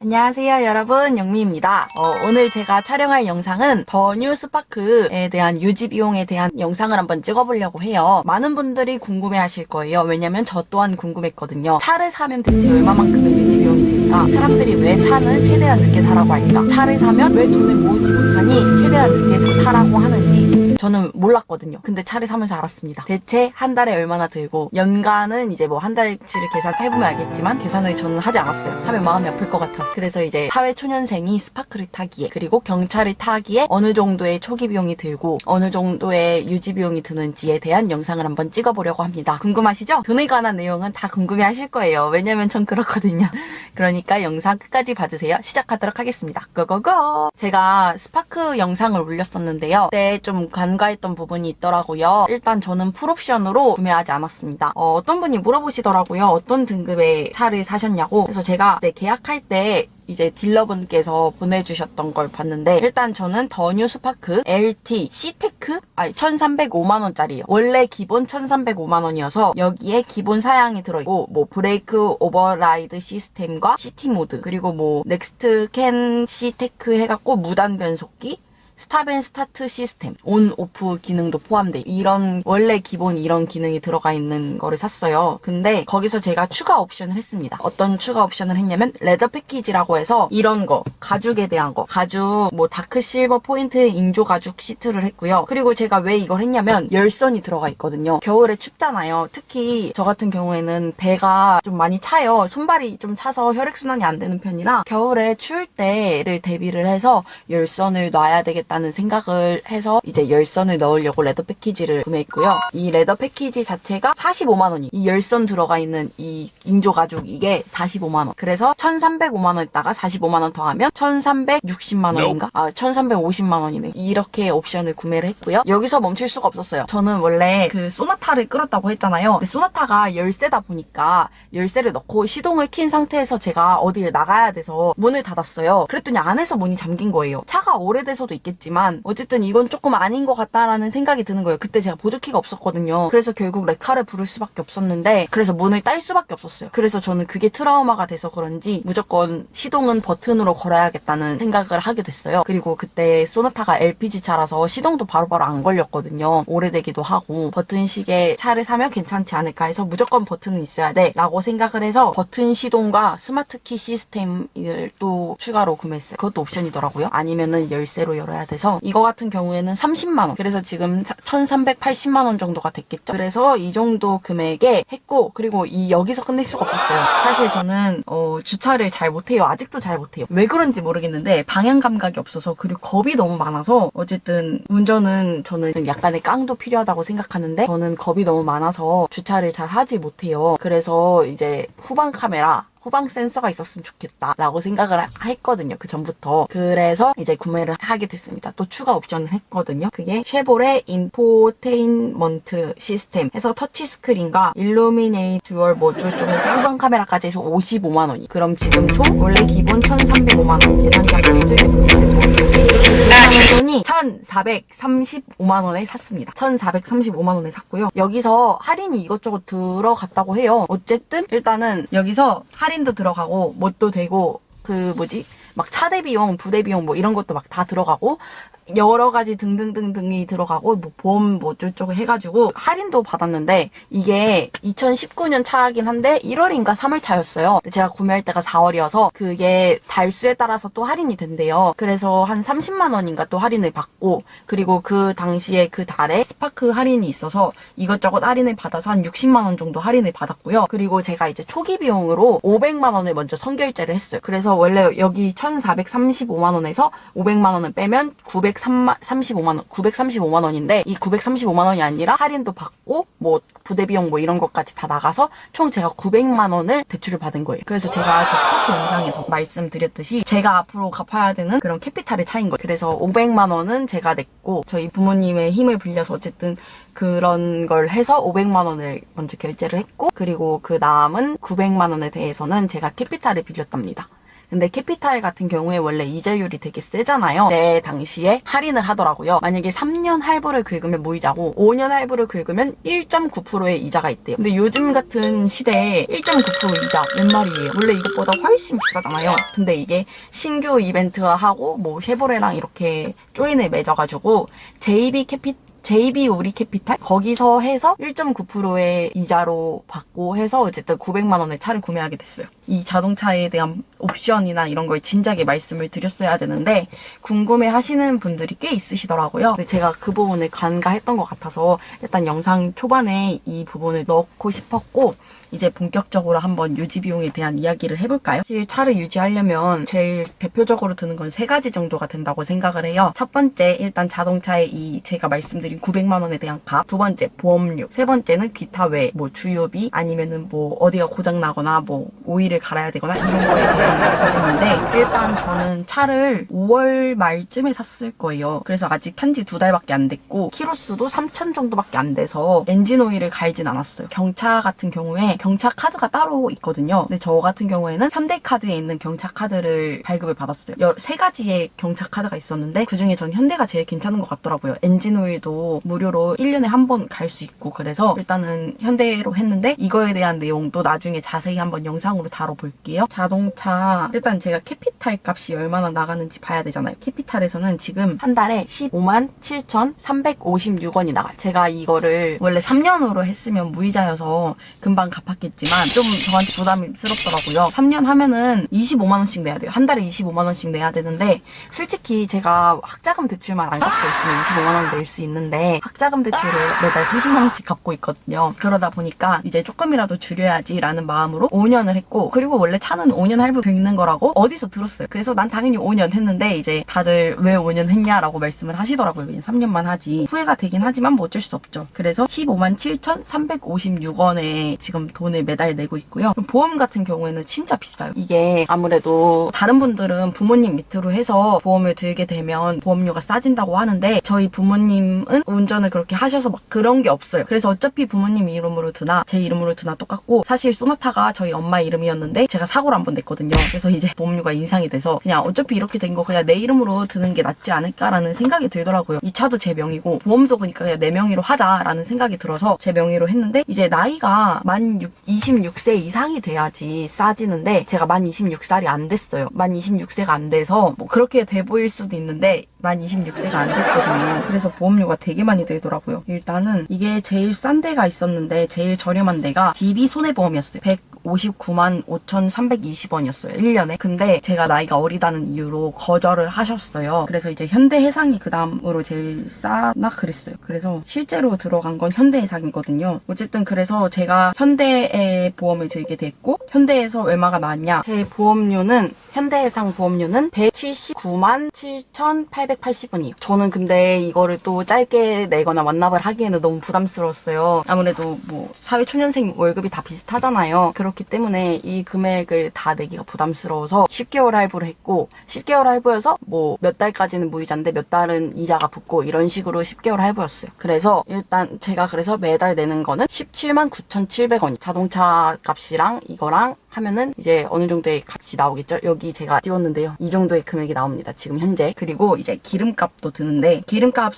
안녕하세요 여러분, 영미입니다. 오늘 제가 촬영할 영상은 더 뉴 스파크에 대한 유지 비용에 대한 영상을 한번 찍어보려고 해요. 많은 분들이 궁금해하실 거예요. 왜냐면 저 또한 궁금했거든요. 차를 사면 대체 얼마만큼의 유지 비용이 들까? 사람들이 왜 차는 최대한 늦게 사라고 할까? 차를 사면 왜 돈을 모으지 못하니 최대한 늦게 사라고 하는지 저는 몰랐거든요. 근데 차를 사면서 알았습니다. 대체 한 달에 얼마나 들고, 연간은 이제 뭐 한 달치를 계산해보면 알겠지만 계산을 저는 하지 않았어요. 하면 마음이 아플 것 같아서. 그래서 이제 사회초년생이 스파크를 타기에, 그리고 경차를 타기에 어느 정도의 초기 비용이 들고 어느 정도의 유지 비용이 드는지에 대한 영상을 한번 찍어보려고 합니다. 궁금하시죠? 돈에 관한 내용은 다 궁금해하실 거예요. 왜냐면 전 그렇거든요. 그러니까 영상 끝까지 봐주세요. 시작하도록 하겠습니다. 고고고! 제가 스파크 영상을 올렸었는데요. 그때 좀 간과했던 부분이 있더라고요. 일단 저는 풀옵션으로 구매하지 않았습니다. 어떤 분이 물어보시더라고요. 어떤 등급의 차를 사셨냐고. 그래서 제가 계약할 때 이제 딜러분께서 보내주셨던 걸 봤는데, 일단 저는 더 뉴 스파크 LT C테크 1305만원짜리요. 원래 기본 1305만원이어서 여기에 기본 사양이 들어있고, 뭐 브레이크 오버라이드 시스템과 CT 모드, 그리고 뭐 넥스트 캔 C테크 해갖고 무단 변속기, 스탑 앤 스타트 시스템, 온, 오프 기능도 포함돼 이런 원래 기본 이런 기능이 들어가 있는 거를 샀어요. 근데 거기서 제가 추가 옵션을 했습니다. 어떤 추가 옵션을 했냐면 레더 패키지라고 해서 이런 거, 가죽에 대한 거, 가죽 뭐 다크 실버 포인트 인조 가죽 시트를 했고요. 그리고 제가 왜 이걸 했냐면 열선이 들어가 있거든요. 겨울에 춥잖아요. 특히 저 같은 경우에는 배가 좀 많이 차요. 손발이 좀 차서 혈액순환이 안 되는 편이라 겨울에 추울 때를 대비를 해서 열선을 놔야 되겠다 라는 생각을 해서 이제 열선을 넣으려고 레더 패키지를 구매했고요. 이 레더 패키지 자체가 45만원이, 이 열선 들어가 있는 이 인조 가죽 이게 45만원. 그래서 1305만원 있다가 45만원 더하면 1360만원인가? 1350만원이네. 이렇게 옵션을 구매를 했고요. 여기서 멈출 수가 없었어요. 저는 원래 그 소나타를 끌었다고 했잖아요. 근데 소나타가 열쇠다 보니까 열쇠를 넣고 시동을 킨 상태에서 제가 어디를 나가야 돼서 문을 닫았어요. 그랬더니 안에서 문이 잠긴 거예요. 차가 오래돼서도 있겠지만 어쨌든 이건 조금 아닌 것 같다라는 생각이 드는 거예요. 그때 제가 보조키가 없었거든요. 그래서 결국 레카를 부를 수밖에 없었는데, 그래서 문을 딸 수밖에 없었어요. 그래서 저는 그게 트라우마가 돼서 그런지 무조건 시동은 버튼으로 걸어야겠다는 생각을 하게 됐어요. 그리고 그때 소나타가 LPG차라서 시동도 바로바로 안 걸렸거든요. 오래되기도 하고 버튼 시계 차를 사면 괜찮지 않을까 해서 무조건 버튼은 있어야 돼 라고 생각을 해서 버튼 시동과 스마트키 시스템을 또 추가로 구매했어요. 그것도 옵션이더라고요. 아니면은 열쇠로 열어야 돼서 이거 같은 경우에는 30만원, 그래서 지금 1380만원 정도가 됐겠죠. 그래서 이 정도 금액에 했고, 그리고 여기서 끝낼 수가 없었어요. 사실 저는 주차를 잘 못해요. 아직도 잘 못해요. 왜 그런지 모르겠는데 방향 감각이 없어서, 그리고 겁이 너무 많아서, 어쨌든 운전은 저는 약간의 깡도 필요하다고 생각하는데 저는 겁이 너무 많아서 주차를 잘 하지 못해요. 그래서 이제 후방 카메라, 후방 센서가 있었으면 좋겠다 라고 생각을 했거든요. 그 전부터. 그래서 이제 구매를 하게 됐습니다. 또 추가 옵션을 했거든요. 그게 쉐보레 인포테인먼트 시스템 해서 터치스크린과 일루미네이트 듀얼 모듈 쪽에서 후방 카메라까지 해서 55만원이. 그럼 지금 총 원래 기본 1305만원, 계산기 한번 해드리겠습니다. 돈이 1435만원에 샀습니다. 1435만원에 샀고요. 여기서 할인이 이것저것 들어갔다고 해요. 어쨌든 일단은 여기서 할인도 들어가고 뭣도 되고, 막 차대 비용, 부대 비용 뭐 이런 것도 막 다 들어가고, 여러 가지 등등등등이 들어가고, 뭐 보험 뭐 어쩌고 해가지고 할인도 받았는데, 이게 2019년 차긴 한데 1월인가 3월 차였어요. 근데 제가 구매할 때가 4월이어서 그게 달수에 따라서 또 할인이 된대요. 그래서 한 30만원인가 또 할인을 받고, 그리고 그 당시에 그 달에 스파크 할인이 있어서 이것저것 할인을 받아서 한 60만원 정도 할인을 받았고요. 그리고 제가 이제 초기 비용으로 500만원을 먼저 선결제를 했어요. 그래서 원래 여기 1435만원에서 500만원을 빼면 935만원인데, 이 935만원이 아니라 할인도 받고 뭐 부대비용 뭐 이런 것까지 다 나가서 총 제가 900만원을 대출을 받은 거예요. 그래서 제가 그 스파크 영상에서 말씀드렸듯이 제가 앞으로 갚아야 되는 그런 캐피탈의 차이인 거예요. 그래서 500만원은 제가 냈고, 저희 부모님의 힘을 빌려서 어쨌든 그런 걸 해서 500만원을 먼저 결제를 했고, 그리고 그 남은 900만원에 대해서는 제가 캐피탈을 빌렸답니다. 근데 캐피탈 같은 경우에 원래 이자율이 되게 세잖아요. 그때 당시에 할인을 하더라고요. 만약에 3년 할부를 긁으면 무이자고 5년 할부를 긁으면 1.9%의 이자가 있대요. 근데 요즘 같은 시대에 1.9% 이자 몇 말이에요. 원래 이것보다 훨씬 비싸잖아요. 근데 이게 신규 이벤트하고 뭐 쉐보레랑 이렇게 조인을 맺어가지고 JB 우리 캐피탈 거기서 해서 1.9%의 이자로 받고 해서 어쨌든 900만 원의 차를 구매하게 됐어요. 이 자동차에 대한 옵션이나 이런 걸 진작에 말씀을 드렸어야 되는데 궁금해 하시는 분들이 꽤 있으시더라고요. 근데 제가 그 부분을 간과했던 것 같아서 일단 영상 초반에 이 부분을 넣고 싶었고 이제 본격적으로 한번 유지 비용에 대한 이야기를 해볼까요? 사실 차를 유지하려면 제일 대표적으로 드는 건 3가지 정도가 된다고 생각을 해요. 첫 번째, 일단 자동차의 이 제가 말씀드린 900만 원에 대한 값. 두 번째, 보험료. 세 번째는 기타 외, 뭐 주유비 아니면은 뭐 어디가 고장 나거나 뭐 오일을 갈아야 되거나 이런 거에 대한 기준인데 일단 저는 차를 5월 말쯤에 샀을 거예요. 그래서 아직 한지 2달밖에 안 됐고 키로수도 3,000 정도밖에 안 돼서 엔진 오일을 갈진 않았어요. 경차 같은 경우에 경차 카드가 따로 있거든요. 근데 저 같은 경우에는 현대카드에 있는 경차 카드를 발급을 받았어요. 3가지의 경차 카드가 있었는데 그중에 전 현대가 제일 괜찮은 것 같더라고요. 엔진 오일도 무료로 1년에 한 번 갈 수 있고 그래서 일단은 현대로 했는데 이거에 대한 내용도 나중에 자세히 한번 영상으로 다뤄볼게요. 자동차 일단 제가 캐피탈 값이 얼마나 나가는지 봐야 되잖아요. 캐피탈에서는 지금 한 달에 15만 7,356원이 나가요. 제가 이거를 원래 3년으로 했으면 무이자여서 금방 갚았겠지만 좀 저한테 부담스럽더라고요. 3년 하면은 25만 원씩 내야 돼요. 한 달에 25만 원씩 내야 되는데 솔직히 제가 학자금 대출만 안 갚고 있으면 25만 원 낼 수 있는데 학자금 대출을 매달 30만 원씩 갚고 있거든요. 그러다 보니까 이제 조금이라도 줄여야지라는 마음으로 5년을 했고 그리고 원래 차는 5년 할부 긁는 거라고 어디서 들었어요. 그래서 난 당연히 5년 했는데 이제 다들 왜 5년 했냐라고 말씀을 하시더라고요. 그냥 3년만 하지. 후회가 되긴 하지만 뭐 어쩔 수 없죠. 그래서 15만 7,356원에 지금 돈을 매달 내고 있고요. 보험 같은 경우에는 진짜 비싸요. 이게 아무래도 다른 분들은 부모님 밑으로 해서 보험을 들게 되면 보험료가 싸진다고 하는데 저희 부모님은 운전을 그렇게 하셔서 막 그런 게 없어요. 그래서 어차피 부모님 이름으로 드나 제 이름으로 드나 똑같고 사실 소나타가 저희 엄마 이름이었는데 제가 사고를 한 번 냈거든요. 그래서 이제 보험료가 인상이 돼서 그냥 어차피 이렇게 된 거 그냥 내 이름으로 드는 게 낫지 않을까라는 생각이 들더라고요. 이 차도 제 명이고 보험도 그러니까 그냥 내 명의로 하자라는 생각이 들어서 제 명의로 했는데 이제 나이가 만 26세 이상이 돼야지 싸지는데 제가 만 26살이 안 됐어요. 만 26세가 안 돼서 뭐 그렇게 돼 보일 수도 있는데 만 26세가 안 됐거든요. 그래서 보험료가 되게 많이 들더라고요. 일단은 이게 제일 싼 데가 있었는데 제일 저렴한 데가 DB 손해보험이었어요. 159만 5,320원이었어요. 1년에. 근데 제가 나이가 어리다는 이유로 거절을 하셨어요. 그래서 이제 현대해상이 그 다음으로 제일 싸나 그랬어요. 그래서 실제로 들어간 건 현대해상이거든요. 어쨌든 그래서 제가 현대에 보험을 들게 됐고 현대에서 얼마가 나왔냐. 제 보험료는 현대해상 보험료는 179만 7,880원이에요. 저는 근데 이거를 또 짧게 내거나 완납을 하기에는 너무 부담스러웠어요. 아무래도 뭐 사회초년생 월급이 다 비슷하잖아요. 그렇기 때문에 이 금액을 다 내기가 부담스러워서 10개월 할부를 했고 10개월 할부여서 뭐 몇 달까지는 무이자인데 몇 달은 이자가 붙고 이런 식으로 10개월 할부였어요. 그래서 일단 제가 그래서 매달 내는 거는 17만 9,700원. 자동차 값이랑 이거랑 하면은 이제 어느 정도의 값이 나오겠죠? 여기 제가 띄웠는데요. 이 정도의 금액이 나옵니다. 지금 현재. 그리고 이제 기름값도 드는데 기름값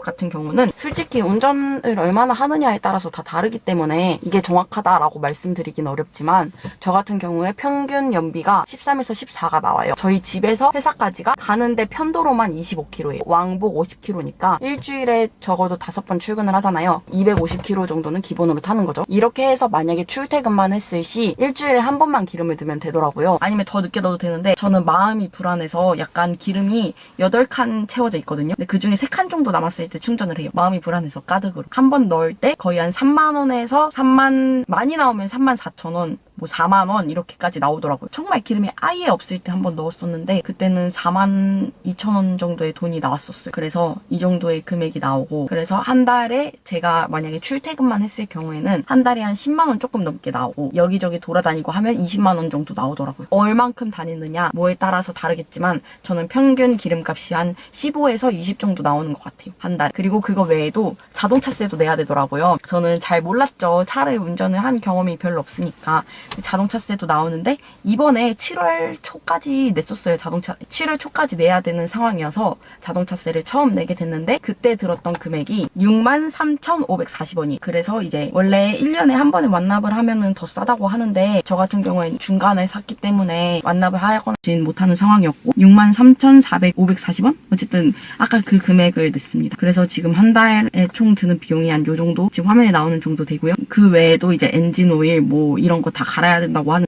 같은 경우는 솔직히 운전을 얼마나 하느냐에 따라서 다 다르기 때문에 이게 정확하다라고 말씀드리긴 어렵지만 저 같은 경우에 평균 연비가 13에서 14가 나와요. 저희 집에서 회사까지가 가는데 편도로만 25km예요. 왕복 50km니까 일주일에 적어도 5번 출근을 하잖아요. 250km 정도는 기본으로 타는 거죠. 이렇게 해서 만약에 출퇴근만 했을 시 일주일에 한 번만 기름을 넣으면 되더라고요. 아니면 더 늦게 넣어도 되는데 저는 마음이 불안해서 약간 기름이 8칸 채워져 있거든요. 근데 그중에 3칸 정도 남았을 때 충전을 해요. 마음이 불안해서 가득으로. 한 번 넣을 때 거의 한 3만 원에서 많이 나오면 3만 4천 원, 뭐 4만 원 이렇게까지 나오더라고요. 정말 기름이 아예 없을 때 한 번 넣었었는데 그때는 4만 2천 원 정도의 돈이 나왔었어요. 그래서 이 정도의 금액이 나오고 그래서 한 달에 제가 만약에 출퇴근만 했을 경우에는 한 달에 한 10만 원 조금 넘게 나오고 여기저기 돌아다니고 하면 20만 원 정도 나오더라고요. 얼만큼 다니느냐 뭐에 따라서 다르겠지만 저는 평균 기름값이 한 15에서 20 정도 나오는 것 같아요. 한 달. 그리고 그거 외에도 자동차세도 내야 되더라고요. 저는 잘 몰랐죠. 차를 운전을 한 경험이 별로 없으니까. 자동차세도 나오는데 이번에 7월 초까지 냈었어요. 7월 초까지 내야 되는 상황이어서 자동차세를 처음 내게 됐는데 그때 들었던 금액이 63,540원이. 그래서 이제 원래 1년에 한 번에 완납을 하면은 더 싸다고 하는데 저 같은 경우에는 중간에 샀기 때문에 완납을 하거나 못하는 상황이었고 63,440원? 어쨌든 아까 그 금액을 냈습니다. 그래서 지금 한 달에 총 드는 비용이 한 요 정도 지금 화면에 나오는 정도 되고요. 그 외에도 이제 엔진 오일 뭐 이런 거 다 갈아야 된다고 하는